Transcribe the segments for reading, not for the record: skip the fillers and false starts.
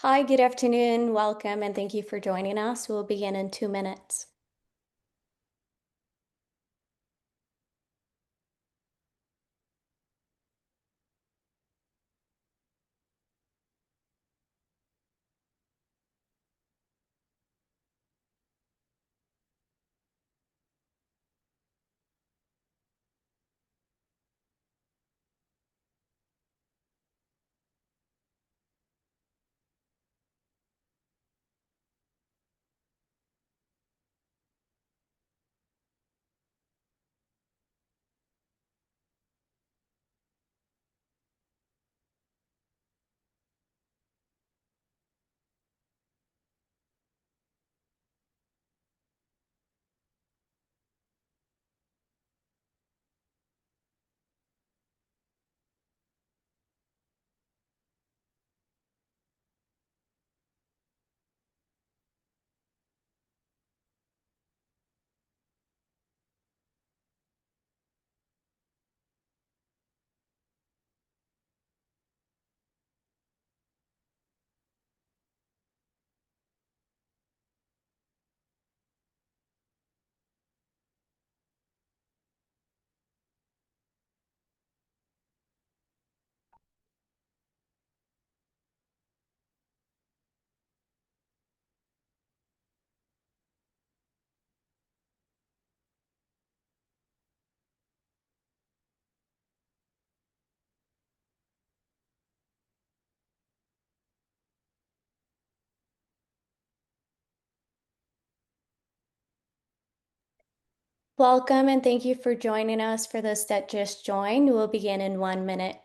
Hi, good afternoon. Welcome and thank you for joining us. We'll begin in 2 minutes. Welcome and thank you for joining us for those that just joined. We'll begin in 1 minute.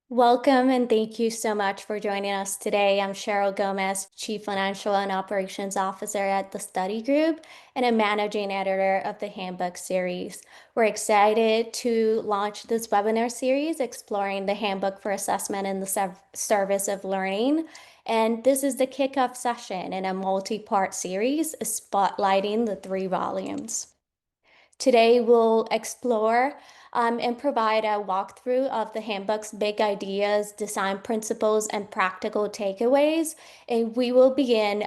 Welcome and thank you so much for joining us today. I'm Cheryl Gomez, Chief Financial and Operations Officer at the Study Group and a Managing Editor of the Handbook series. We're excited to launch this webinar series exploring the Handbook for Assessment in the Service of Learning. And this is the kickoff session in a multi-part series spotlighting the 3 volumes. Today, we'll explore and provide a walkthrough of the handbook's big ideas, design principles, and practical takeaways. And we will begin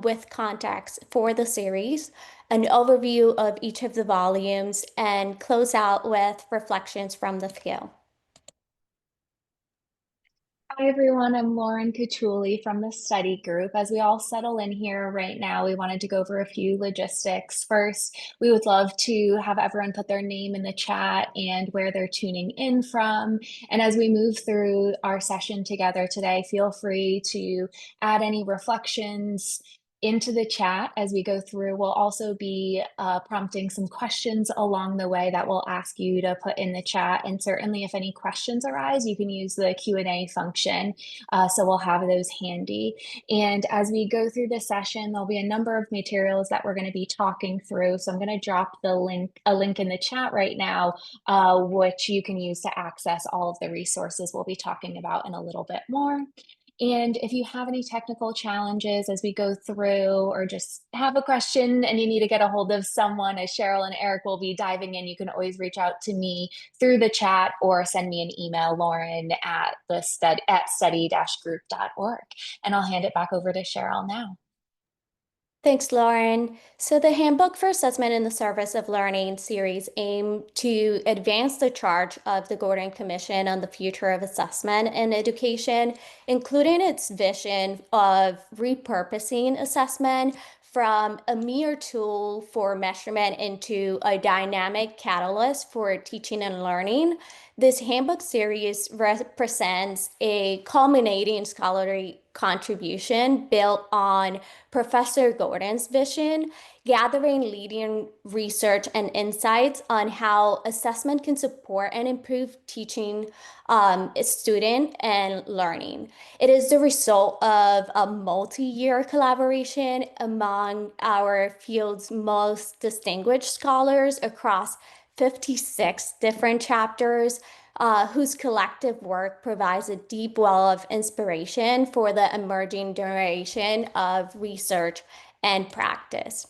with context for the series, an overview of each of the volumes, and close out with reflections from the field. Hi everyone, I'm Lauren Cachuli from the study group. As we all settle in here right now, we wanted to go over a few logistics. First, we would love to have everyone put their name in the chat and where they're tuning in from. And as we move through our session together today, feel free to add any reflections into the chat as we go through. We'll also be prompting some questions along the way that we'll ask you to put in the chat. And certainly if any questions arise, you can use the Q&A function. So we'll have those handy. And as we go through the session, there'll be a number of materials that we're going to be talking through. So I'm going to drop a link in the chat right now, which you can use to access all of the resources we'll be talking about in a little bit more. And if you have any technical challenges as we go through, or just have a question and you need to get a hold of someone, as Cheryl and Eric will be diving in, you can always reach out to me through the chat or send me an email, Lauren at study-group.org. And I'll hand it back over to Cheryl now. Thanks, Lauren. So the Handbook for Assessment in the Service of Learning series aim to advance the charge of the Gordon Commission on the future of assessment in education, including its vision of repurposing assessment from a mere tool for measurement into a dynamic catalyst for teaching and learning. This handbook series represents a culminating scholarly contribution built on Professor Gordon's vision, gathering leading research and insights on how assessment can support and improve teaching, student and learning. It is the result of a multi-year collaboration among our field's most distinguished scholars across 56 different chapters, whose collective work provides a deep well of inspiration for the emerging generation of research and practice.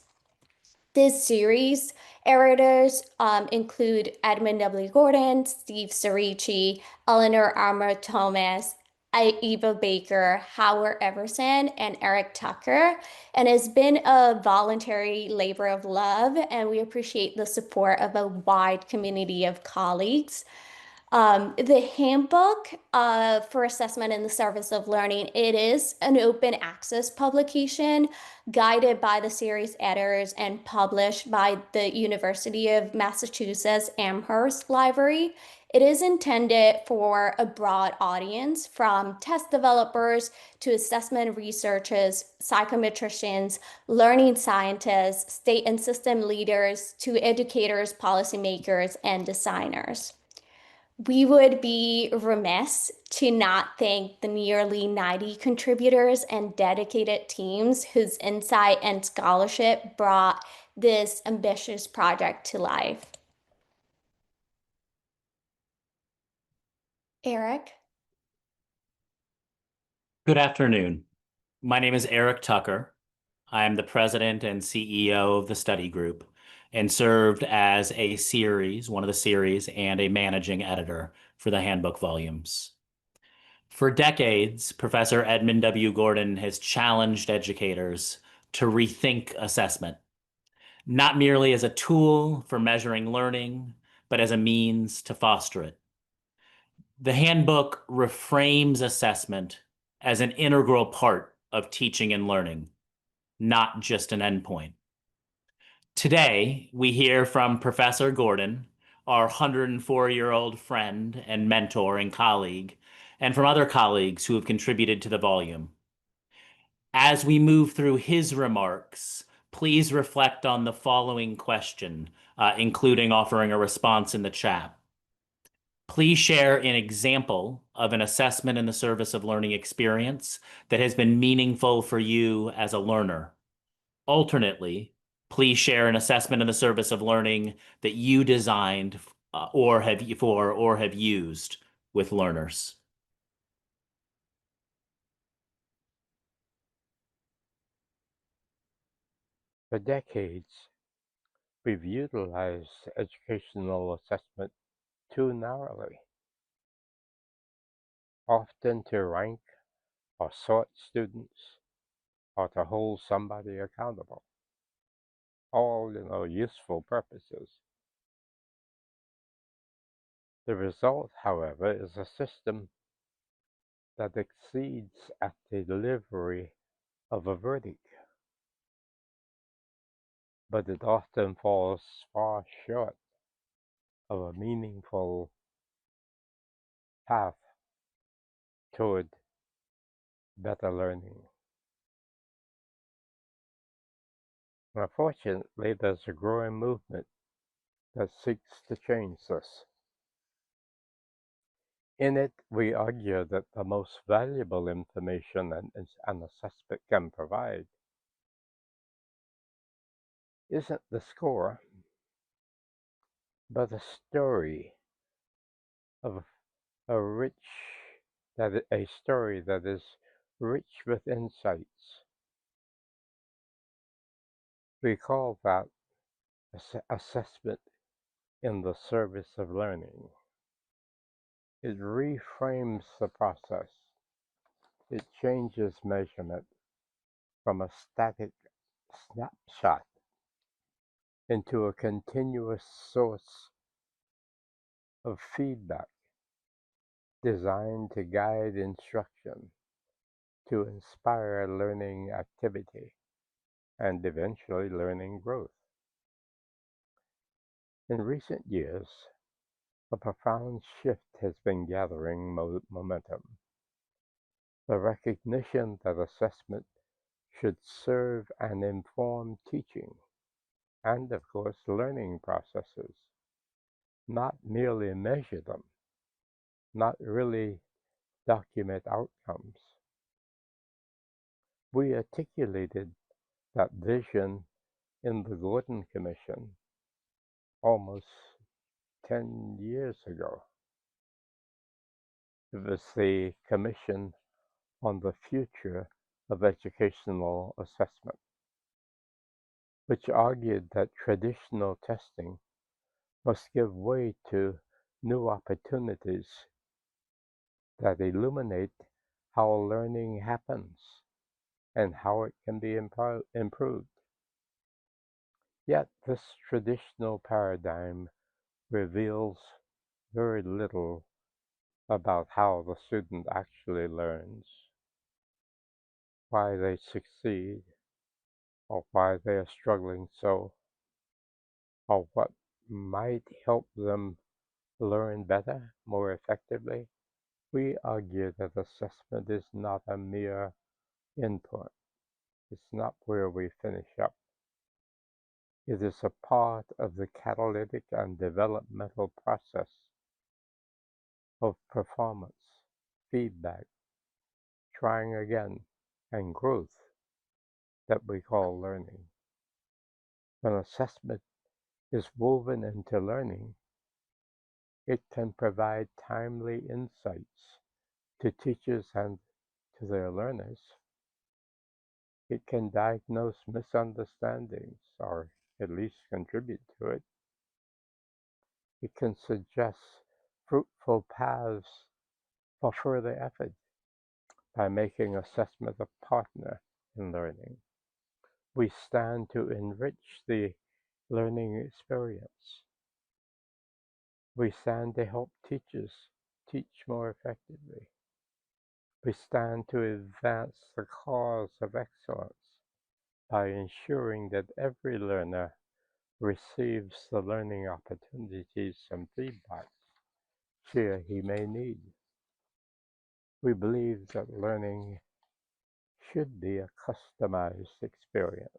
This series editors include Edmund W. Gordon, Steve Cerici, Eleanor Armour Thomas, Eva Baker, Howard Everson, and Eric Tucker, and has been a voluntary labor of love, and we appreciate the support of a wide community of colleagues. The handbook for assessment in the service of learning, it is an open access publication guided by the series editors and published by the University of Massachusetts Amherst Library. It is intended for a broad audience from test developers to assessment researchers, psychometricians, learning scientists, state and system leaders to educators, policymakers, and designers. We would be remiss to not thank the nearly 90 contributors and dedicated teams whose insight and scholarship brought this ambitious project to life. Eric? Good afternoon. My name is Eric Tucker. I am the president and CEO of the study group and served as one of the series, and a managing editor for the handbook volumes. For decades, Professor Edmund W. Gordon has challenged educators to rethink assessment, not merely as a tool for measuring learning, but as a means to foster it. The handbook reframes assessment as an integral part of teaching and learning, not just an endpoint. Today, we hear from Professor Gordon, our 104-year-old friend and mentor and colleague, and from other colleagues who have contributed to the volume. As we move through his remarks, please reflect on the following question, including offering a response in the chat. Please share an example of an assessment in the service of learning experience that has been meaningful for you as a learner. Alternately, please share an assessment in the service of learning that you designed or have used with learners. For decades, we've utilized educational assessment too narrowly, often to rank or sort students or to hold somebody accountable, all useful purposes. The result, however, is a system that exceeds at the delivery of a verdict, but it often falls far short of a meaningful path toward better learning. Unfortunately, there's a growing movement that seeks to change this. In it, we argue that the most valuable information an assessment can provide isn't the score, but a story of a story that is rich with insights. We call that assessment in the service of learning. It reframes the process. It changes measurement from a static snapshot into a continuous source of feedback designed to guide instruction, to inspire learning activity, and eventually learning growth. In recent years, a profound shift has been gathering momentum. The recognition that assessment should serve and inform teaching and, of course, learning processes, not merely measure them, not really document outcomes. We articulated that vision in the Gordon Commission almost 10 years ago. It was the Commission on the Future of Educational Assessment, which argued that traditional testing must give way to new opportunities that illuminate how learning happens and how it can be improved. Yet this traditional paradigm reveals very little about how the student actually learns, why they succeed, or why they are struggling so, or what might help them learn better, more effectively. We argue that assessment is not a mere input. It's not where we finish up. It is a part of the catalytic and developmental process of performance, feedback, trying again, and growth that we call learning. When assessment is woven into learning, it can provide timely insights to teachers and to their learners. It can diagnose misunderstandings or at least contribute to it. It can suggest fruitful paths for further effort by making assessment a partner in learning. We stand to enrich the learning experience. We stand to help teachers teach more effectively. We stand to advance the cause of excellence by ensuring that every learner receives the learning opportunities and feedback she or he may need. We believe that learning should be a customized experience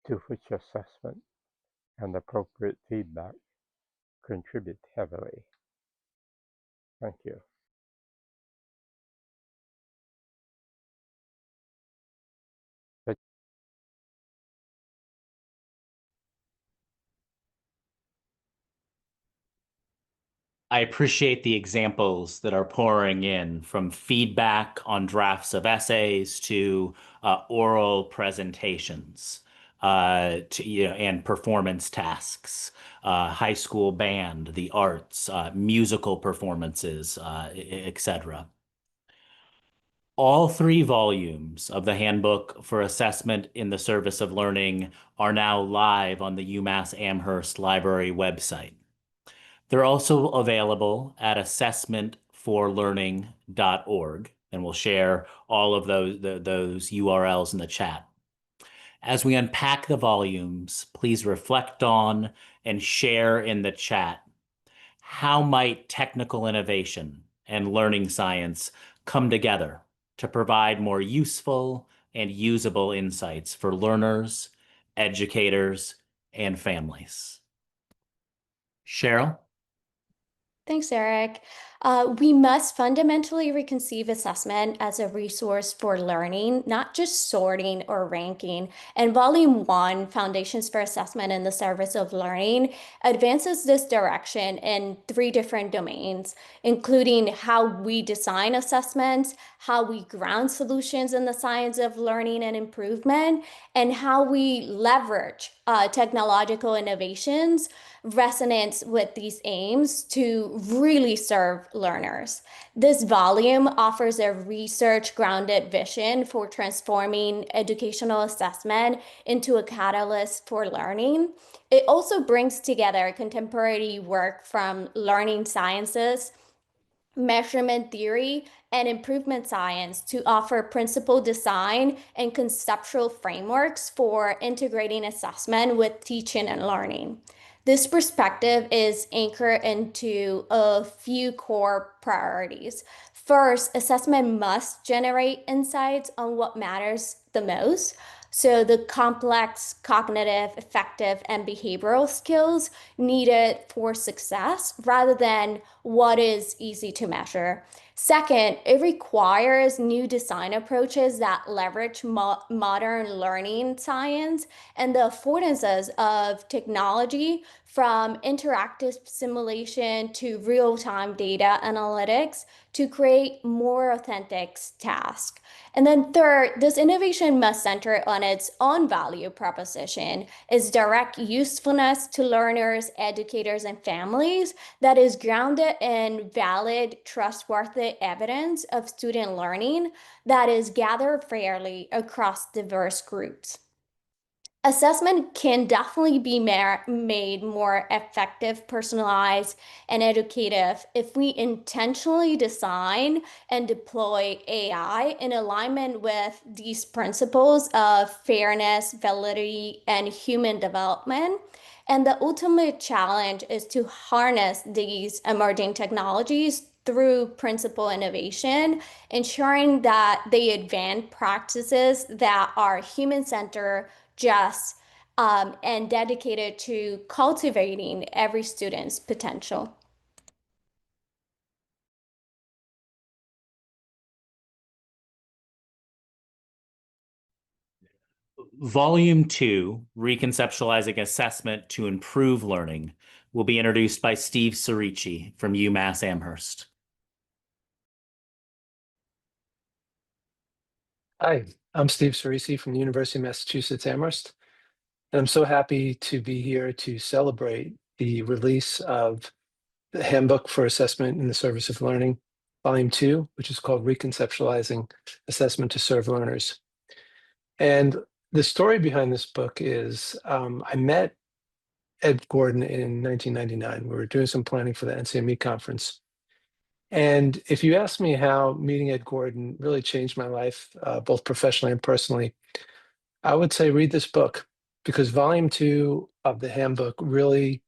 to which assessment and appropriate feedback contribute heavily. Thank you. But I appreciate the examples that are pouring in from feedback on drafts of essays to oral presentations and performance tasks, high school band, the arts, musical performances, etc. All three volumes of the Handbook for Assessment in the Service of Learning are now live on the UMass Amherst Library website. They're also available at assessmentforlearning.org, and we'll share all of those URLs in the chat. As we unpack the volumes, please reflect on and share in the chat. How might technical innovation and learning science come together to provide more useful and usable insights for learners, educators, and families? Cheryl? Thanks, Eric. We must fundamentally reconceive assessment as a resource for learning, not just sorting or ranking. And Volume 1, Foundations for Assessment in the Service of Learning, advances this direction in 3 different domains, including how we design assessments, how we ground solutions in the science of learning and improvement, and how we leverage technological innovations resonance with these aims to really serve learners. This volume offers a research-grounded vision for transforming educational assessment into a catalyst for learning. It also brings together contemporary work from learning sciences, measurement theory, and improvement science to offer principle design and conceptual frameworks for integrating assessment with teaching and learning. This perspective is anchored into a few core priorities. First, assessment must generate insights on what matters the most. So, the complex cognitive, affective, and behavioral skills needed for success rather than what is easy to measure. Second, it requires new design approaches that leverage modern learning science and the affordances of technology, from interactive simulation to real-time data analytics, to create more authentic tasks. And then third, this innovation must center on its own value proposition, its direct usefulness to learners, educators, and families, that is grounded in valid, trustworthy evidence of student learning that is gathered fairly across diverse groups. Assessment can definitely be made more effective, personalized, and educative if we intentionally design and deploy AI in alignment with these principles of fairness, validity, and human development. And the ultimate challenge is to harness these emerging technologies through principle innovation, ensuring that they advance practices that are human-centered, just, and dedicated to cultivating every student's potential. Volume 2, Reconceptualizing Assessment to Improve Learning, will be introduced by Steve Cerici from UMass Amherst. Hi, I'm Steve Cerici from the University of Massachusetts Amherst, and I'm so happy to be here to celebrate the release of the Handbook for Assessment in the Service of Learning, Volume 2, which is called Reconceptualizing Assessment to Serve Learners. And the story behind this book is I met Ed Gordon in 1999. We were doing some planning for the NCME conference. And if you ask me how meeting Ed Gordon really changed my life, both professionally and personally, I would say read this book, because volume 2 of the handbook really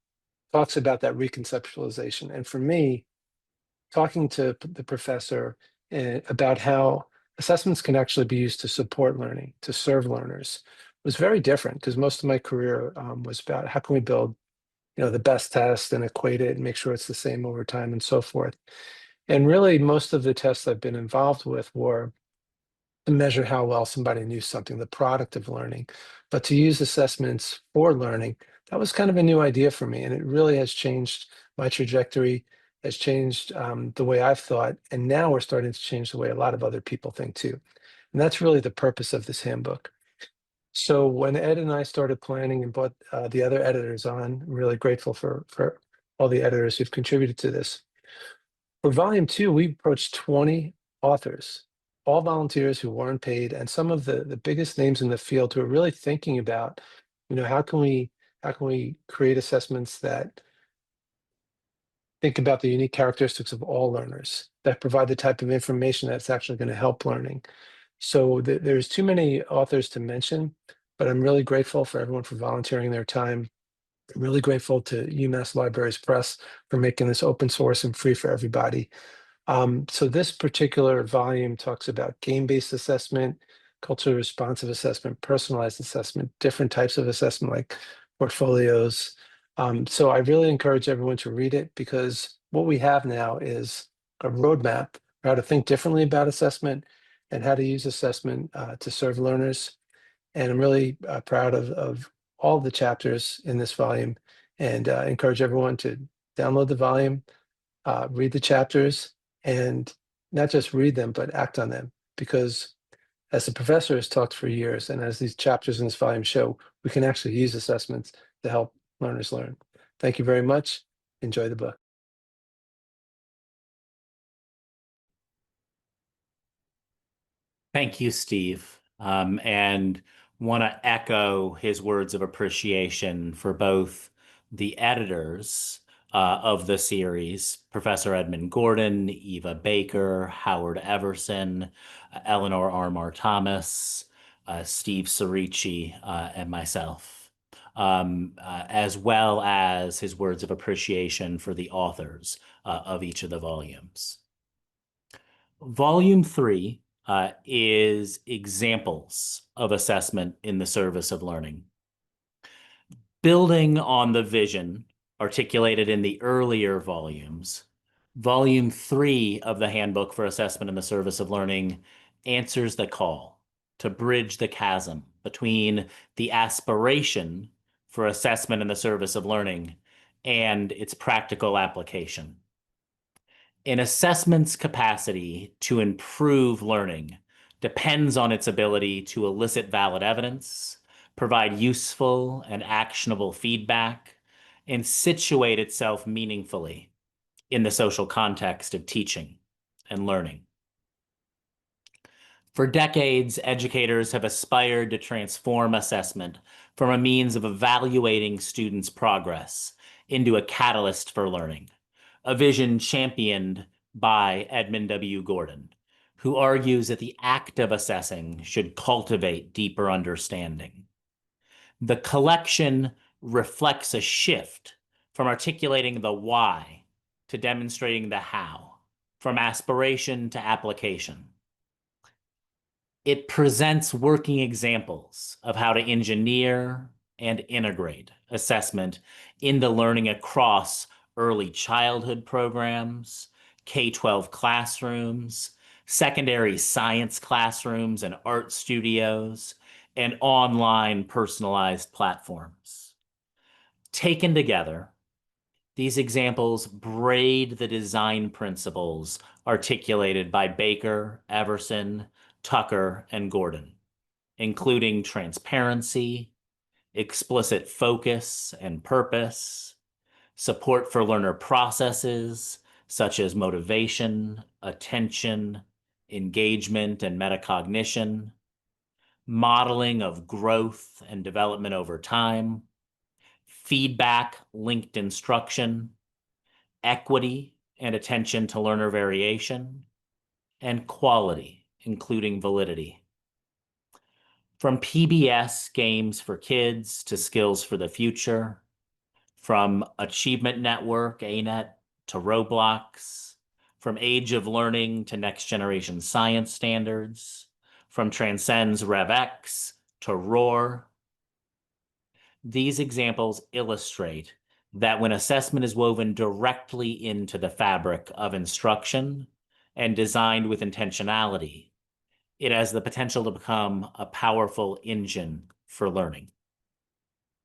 talks about that reconceptualization. And for me, talking to the professor about how assessments can actually be used to support learning, to serve learners, was very different, because most of my career was about how can we build, the best test and equate it and make sure it's the same over time and so forth. And really, most of the tests I've been involved with were to measure how well somebody knew something, the product of learning. But to use assessments for learning, that was kind of a new idea for me. And it really has changed my trajectory, has changed the way I've thought. And now we're starting to change the way a lot of other people think too. And that's really the purpose of this handbook. So when Ed and I started planning and brought the other editors on, I'm really grateful for all the editors who've contributed to this. For volume 2, we approached 20 authors, all volunteers who weren't paid, and some of the biggest names in the field who are really thinking about, how can we create assessments that think about the unique characteristics of all learners, that provide the type of information that's actually going to help learning. So there's too many authors to mention, but I'm really grateful for everyone for volunteering their time. I'm really grateful to UMass Libraries Press for making this open source and free for everybody. So this particular volume talks about game-based assessment, culturally responsive assessment, personalized assessment, different types of assessment like portfolios. So I really encourage everyone to read it, because what we have now is a roadmap for how to think differently about assessment and how to use assessment to serve learners. And I'm really proud of all the chapters in this volume, and encourage everyone to download the volume, read the chapters, and not just read them, but act on them. Because as the professor has talked for years, and as these chapters in this volume show, we can actually use assessments to help learners learn. Thank you very much. Enjoy the book. Thank you, Steve. And want to echo his words of appreciation for both the editors of the series: Professor Edmund Gordon, Eva Baker, Howard Everson, Eleanor Armour Thomas, Steve Cerici, and myself, as well as his words of appreciation for the authors of each of the volumes. Volume 3 is examples of assessment in the service of learning. Building on the vision articulated in the earlier volumes, Volume 3 of the Handbook for Assessment in the Service of Learning answers the call to bridge the chasm between the aspiration for assessment in the service of learning and its practical application. An assessment's capacity to improve learning depends on its ability to elicit valid evidence, provide useful and actionable feedback, and situate itself meaningfully in the social context of teaching and learning. For decades, educators have aspired to transform assessment from a means of evaluating students' progress into a catalyst for learning, a vision championed by Edmund W. Gordon, who argues that the act of assessing should cultivate deeper understanding. The collection reflects a shift from articulating the why to demonstrating the how, from aspiration to application. It presents working examples of how to engineer and integrate assessment into learning across early childhood programs, K-12 classrooms, secondary science classrooms and art studios, and online personalized platforms. Taken together, these examples braid the design principles articulated by Baker, Everson, Tucker, and Gordon, including transparency, explicit focus and purpose, support for learner processes such as motivation, attention, engagement, and metacognition, modeling of growth and development over time, feedback-linked instruction, equity and attention to learner variation, and quality, including validity. From PBS games for kids to skills for the future, from Achievement Network, ANET, to Roblox, from Age of Learning to Next Generation Science Standards, from Transcends RevX to Roar. These examples illustrate that when assessment is woven directly into the fabric of instruction and designed with intentionality, it has the potential to become a powerful engine for learning.